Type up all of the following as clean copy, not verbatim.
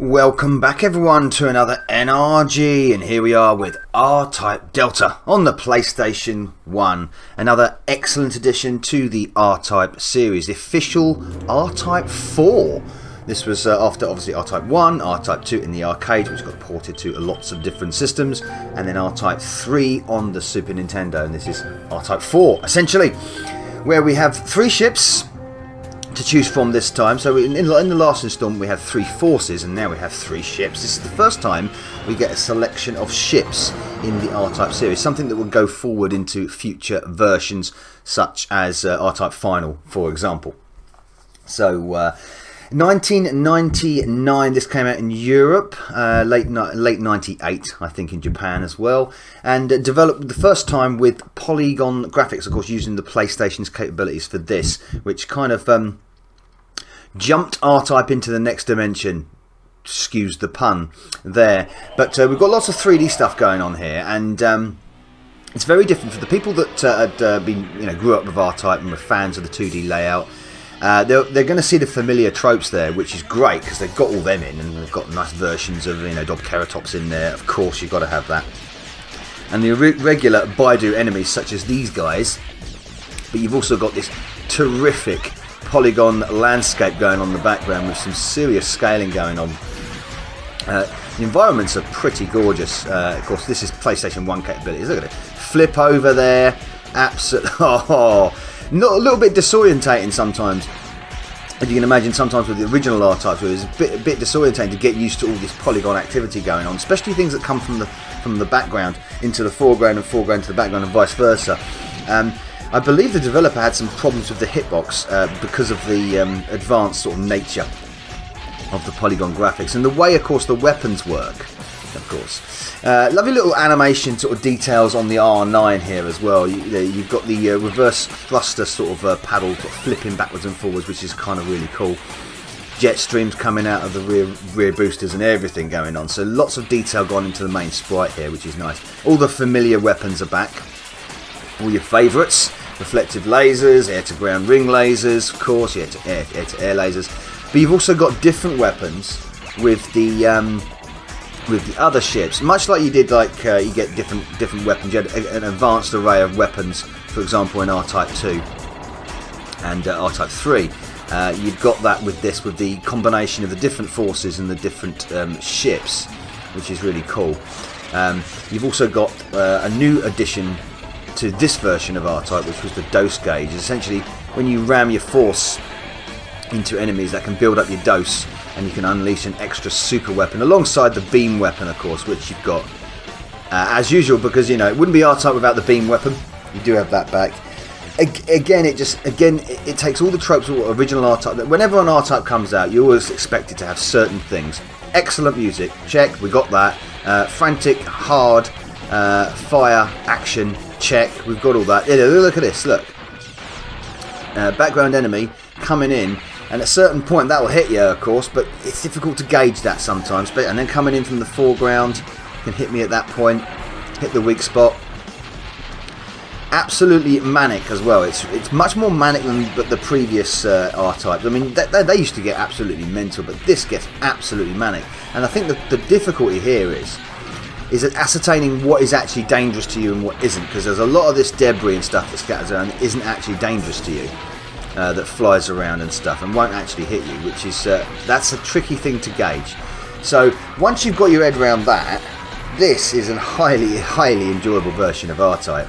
Welcome back everyone to another NRG, and here we are with R-Type Delta on the PlayStation 1. Another excellent addition to the R-Type series, the official R-Type 4. This was after obviously R-Type 1, R-Type 2 in the arcade, which got ported to lots of different systems, and then R-Type 3 on the Super Nintendo, and this is R-Type 4 essentially, where we have 3 ships to choose from this time. So in the last installment we had 3 forces, and now we have 3 ships. This is the first time we get a selection of ships in the R-Type series, something that will go forward into future versions such as R-Type Final, for example. So 1999 this came out in Europe, late 98 I think in Japan as well, and developed the first time with polygon graphics, of course using the PlayStation's capabilities for this, which kind of jumped R-Type into the next dimension. Excuse the pun there, but we've got lots of 3D stuff going on here, and it's very different for the people that had grew up with R-Type and were fans of the 2D layout. They're going to see the familiar tropes there, which is great because they've got all them in, and they've got nice versions of Dobkeratops in there. Of course, you've got to have that, and the regular Baidu enemies such as these guys. But you've also got this terrific polygon landscape going on in the background with some serious scaling going on. The environments are pretty gorgeous. Of course, this is PlayStation 1 capabilities. Look at it, flip over there, absolutely. Not a little bit disorientating sometimes, as you can imagine. Sometimes with the original R-Types, it was a bit disorientating to get used to all this polygon activity going on, especially things that come from the background into the foreground and foreground to the background and vice versa. I believe the developer had some problems with the hitbox because of the advanced sort of nature of the polygon graphics and the way, of course, the weapons work. Of course, lovely little animation sort of details on the R9 here as well. You've got the reverse thruster sort of paddle sort of flipping backwards and forwards, which is kind of really cool. Jet streams coming out of the rear boosters and everything going on. So lots of detail gone into the main sprite here, which is nice. All the familiar weapons are back. All your favourites: reflective lasers, air-to-ground ring lasers, of course, air-to-air lasers. But you've also got different weapons with the other ships, much like you did. Like you get different weapons. You had an advanced array of weapons, for example, in R-Type 2 and R-Type 3. You've got that with this, with the combination of the different forces and the different ships, which is really cool. You've also got a new addition to this version of R-Type, which was the dose gauge. Essentially, when you ram your force into enemies, that can build up your dose, and you can unleash an extra super weapon alongside the beam weapon, of course, which you've got as usual, because it wouldn't be R-Type without the beam weapon. You do have that back. Again, it takes all the tropes of original R-Type. Whenever an R-Type comes out, you always expect it to have certain things. Excellent music, check, we got that. Frantic, hard, fire, action, check, we've got all that. Look at this, look. Background enemy coming in, and at a certain point that will hit you, of course, but it's difficult to gauge that sometimes. But and then coming in from the foreground can hit me at that point, hit the weak spot. Absolutely manic as well. It's much more manic than the previous R-Types. I mean, they used to get absolutely mental, but this gets absolutely manic. And I think the difficulty here is at ascertaining what is actually dangerous to you and what isn't, because there's a lot of this debris and stuff that scatters around that isn't actually dangerous to you, that flies around and stuff and won't actually hit you, which is that's a tricky thing to gauge. So once you've got your head around that, this is a highly enjoyable version of R-Type.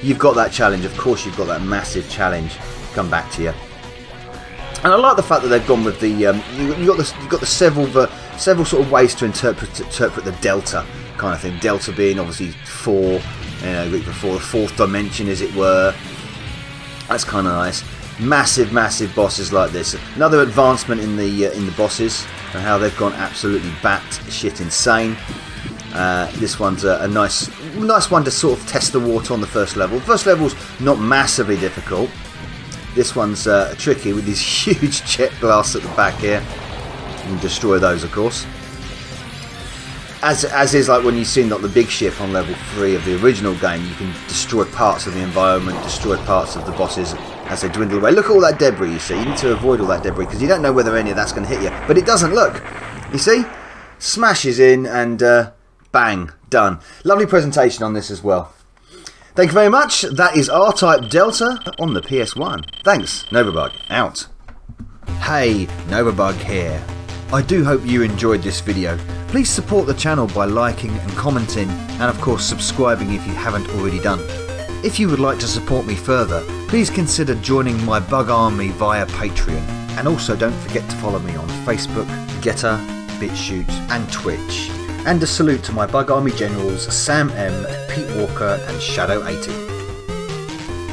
You've got that challenge, of course. You've got that massive challenge come back to you, and I like the fact that they've gone with the you've got the several sort of ways to interpret the delta kind of thing. Delta being obviously 4, Greek for 4, the 4th dimension, as it were. That's kind of nice. Massive bosses like this. Another advancement in the bosses and how they've gone absolutely batshit insane. This one's a nice one to sort of test the water on the first level. First level's not massively difficult. This one's tricky with these huge jet blasts at the back here. You can destroy those, of course. As is like when you've seen the big ship on level 3 of the original game, you can destroy parts of the environment, destroy parts of the bosses as they dwindle away. Look at all that debris you see. You need to avoid all that debris because you don't know whether any of that's going to hit you. But it doesn't, look. You see? Smashes in and bang, done. Lovely presentation on this as well. Thank you very much. That is R-Type Delta on the PS1. Thanks, Novabug, out. Hey, Novabug here. I do hope you enjoyed this video. Please support the channel by liking and commenting, and of course subscribing if you haven't already done. If you would like to support me further, please consider joining my Bug Army via Patreon. And also don't forget to follow me on Facebook, Getter, BitChute and Twitch. And a salute to my Bug Army generals Sam M, Pete Walker and Shadow 80.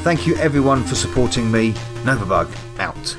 Thank you everyone for supporting me. Novabug out.